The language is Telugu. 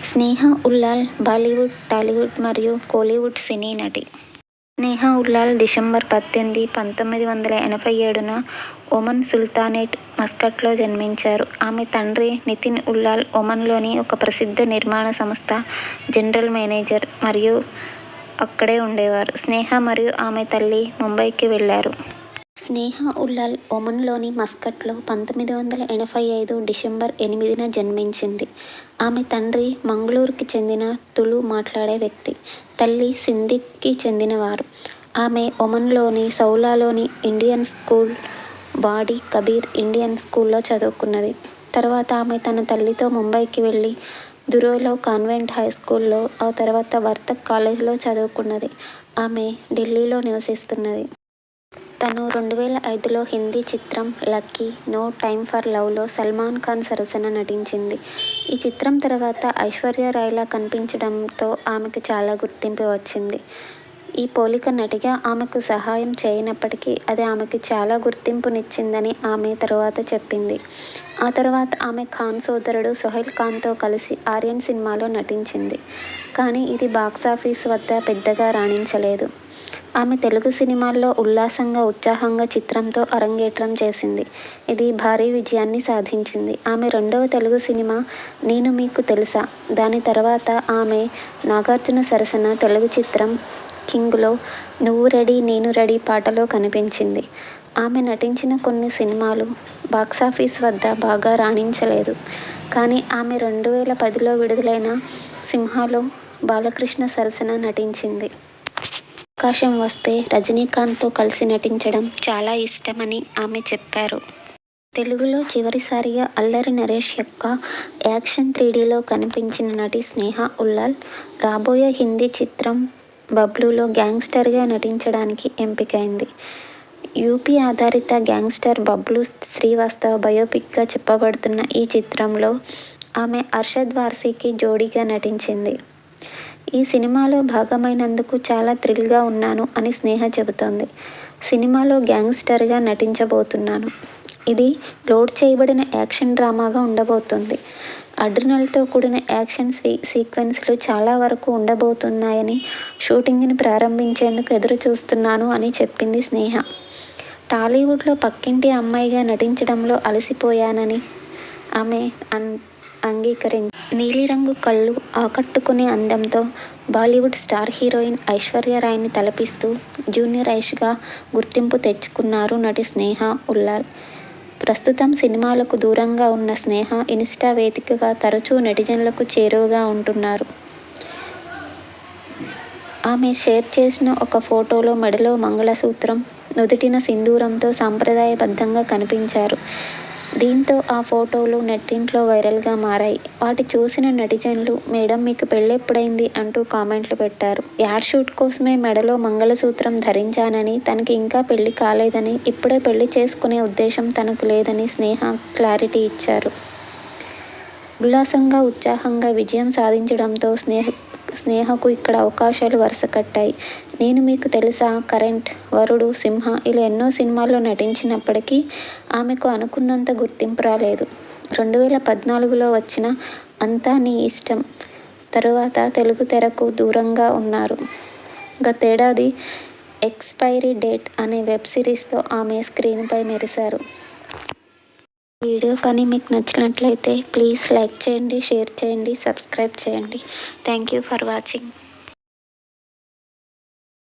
స్నేహ ఉల్లాల్ బాలీవుడ్, టాలీవుడ్ మరియు కోలీవుడ్ సినీ నటి. స్నేహ ఉల్లాల్ డిసెంబర్ 18, 1987న ఒమన్ సుల్తానేట్ మస్కట్లో జన్మించారు. ఆమె తండ్రి నితిన్ ఉల్లాల్ ఒమన్లోని ఒక ప్రసిద్ధ నిర్మాణ సంస్థ జనరల్ మేనేజర్ మరియు అక్కడే ఉండేవారు. స్నేహ మరియు ఆమె తల్లి ముంబైకి వెళ్లారు. స్నేహ ఉల్లాల్ ఒమన్లోని మస్కట్లో 1985 డిసెంబర్ 8న జన్మించింది. ఆమె తండ్రి మంగళూరుకి చెందిన తుళు మాట్లాడే వ్యక్తి, తల్లి సింధికి చెందినవారు. ఆమె ఒమన్లోని సౌలాలోని ఇండియన్ స్కూల్, వాడీ కబీర్ ఇండియన్ స్కూల్లో చదువుకున్నది. తర్వాత ఆమె తన తల్లితో ముంబైకి వెళ్లి దురోలో కాన్వెంట్ హైస్కూల్లో, ఆ తర్వాత వర్తక్ కాలేజ్లో చదువుకున్నది. ఆమె ఢిల్లీలో నివసిస్తున్నది. తను 2005లో హిందీ చిత్రం 'లక్కీ నో టైమ్ ఫర్ లవ్'లో సల్మాన్ ఖాన్ సరసన నటించింది. ఈ చిత్రం తర్వాత ఐశ్వర్య రాయ్లా కనిపించడంతో ఆమెకు చాలా గుర్తింపు వచ్చింది. ఈ పోలిక నటిగా ఆమెకు సహాయం చేయనప్పటికీ అది ఆమెకు చాలా గుర్తింపునిచ్చిందని ఆమె తరువాత చెప్పింది. ఆ తర్వాత ఆమె ఖాన్ సోదరుడు సోహైల్ ఖాన్తో కలిసి 'ఆర్యన్' సినిమాలో నటించింది. కానీ ఇది బాక్సాఫీస్ వద్ద పెద్దగా రాణించలేదు. ఆమె తెలుగు సినిమాల్లో ఉల్లాసంగా, ఉత్సాహంగా చిత్రంతో అరంగేట్రం చేసింది. ఇది భారీ విజయాన్ని సాధించింది. ఆమె రెండవ తెలుగు సినిమా 'నేను మీకు తెలుసా'. దాని తర్వాత ఆమె నాగార్జున సరసన తెలుగు చిత్రం 'కింగ్'లో 'నువ్వు రెడీ నేను రెడీ' పాటలో కనిపించింది. ఆమె నటించిన కొన్ని సినిమాలు బాక్సాఫీస్ వద్ద బాగా రాణించలేదు. కానీ ఆమె 2010లో విడుదలైన 'సింహా'లో బాలకృష్ణ సరసన నటించింది. అవకాశం వస్తే రజనీకాంత్తో కలిసి నటించడం చాలా ఇష్టమని ఆమె చెప్పారు. తెలుగులో చివరిసారిగా అల్లరి నరేష్ యొక్క యాక్షన్ 3Dలో కనిపించిన నటి స్నేహ ఉల్లాల్. రాబోయే హిందీ చిత్రం 'బబ్లూ'లో గ్యాంగ్స్టర్గా నటించడానికి ఎంపికైంది. యూపీ ఆధారిత గ్యాంగ్స్టర్ బబ్లూ శ్రీవాస్తవ బయోపిక్గా చెప్పబడుతున్న ఈ చిత్రంలో ఆమె అర్షద్ వార్సీకి జోడీగా నటించింది. ఈ సినిమాలో భాగమైనందుకు చాలా థ్రిల్గా ఉన్నాను అని స్నేహ చెబుతోంది. సినిమాలో గ్యాంగ్స్టర్గా నటించబోతున్నాను. ఇది లోడ్ చేయబడిన యాక్షన్ డ్రామాగా ఉండబోతోంది. అడ్రినల్తో కూడిన యాక్షన్ సీక్వెన్స్లు చాలా వరకు ఉండబోతున్నాయని, షూటింగ్ని ప్రారంభించేందుకు ఎదురు చూస్తున్నాను అని చెప్పింది స్నేహ. టాలీవుడ్లో పక్కింటి అమ్మాయిగా నటించడంలో అలసిపోయానని ఆమె అంగీకరించారు. నీలిరంగు కళ్లు, ఆకట్టుకునే అందంతో బాలీవుడ్ స్టార్ హీరోయిన్ ఐశ్వర్య రాయ్ని తలపిస్తూ జూనియర్ ఐష్గా గుర్తింపు తెచ్చుకున్నారు నటి స్నేహ ఉల్లాల్. ప్రస్తుతం సినిమాలకు దూరంగా ఉన్న స్నేహ ఇన్స్టా వేదికగా తరచూ నెటిజన్లకు చేరువగా ఉంటున్నారు. ఆమె షేర్ చేసిన ఒక ఫోటోలో మెడలో మంగళసూత్రం, నుదుటిన సింధూరంతో సంప్రదాయబద్ధంగా కనిపించారు. దీంతో ఆ ఫోటోలు నెట్టింట్లో వైరల్గా మారాయి. వాటి చూసిన నెటిజన్లు మేడమ్ మీకు పెళ్లెప్పుడైంది అంటూ కామెంట్లు పెట్టారు. యాడ్ షూట్ కోసమే మెడలో మంగళసూత్రం ధరించానని, తనకి ఇంకా పెళ్లి కాలేదని, ఇప్పుడే పెళ్లి చేసుకునే ఉద్దేశం తనకు లేదని స్నేహ క్లారిటీ ఇచ్చారు. ఉల్లాసంగా, ఉత్సాహంగా విజయం సాధించడంతో స్నేహకు ఇక్కడ అవకాశాలు వరుసకట్టాయి. 'నేను మీకు తెలుసా', 'కరెంట్', 'వరుడు', 'సింహ' ఇలా ఎన్నో సినిమాల్లో నటించినప్పటికీ ఆమెకు అనుకున్నంత గుర్తింపు రాలేదు. 2014లో వచ్చిన 'అంతా నీ ఇష్టం' తరువాత తెలుగు తెరకు దూరంగా ఉన్నారు. గతేడాది 'ఎక్స్పైరీ డేట్' అనే వెబ్ సిరీస్తో ఆమె స్క్రీన్పై మెరిశారు. ఈ వీడియో కానీ మీకు నచ్చినట్లయితే ప్లీజ్ లైక్ చేయండి, షేర్ చేయండి, సబ్స్క్రైబ్ చేయండి. Thank you for watching.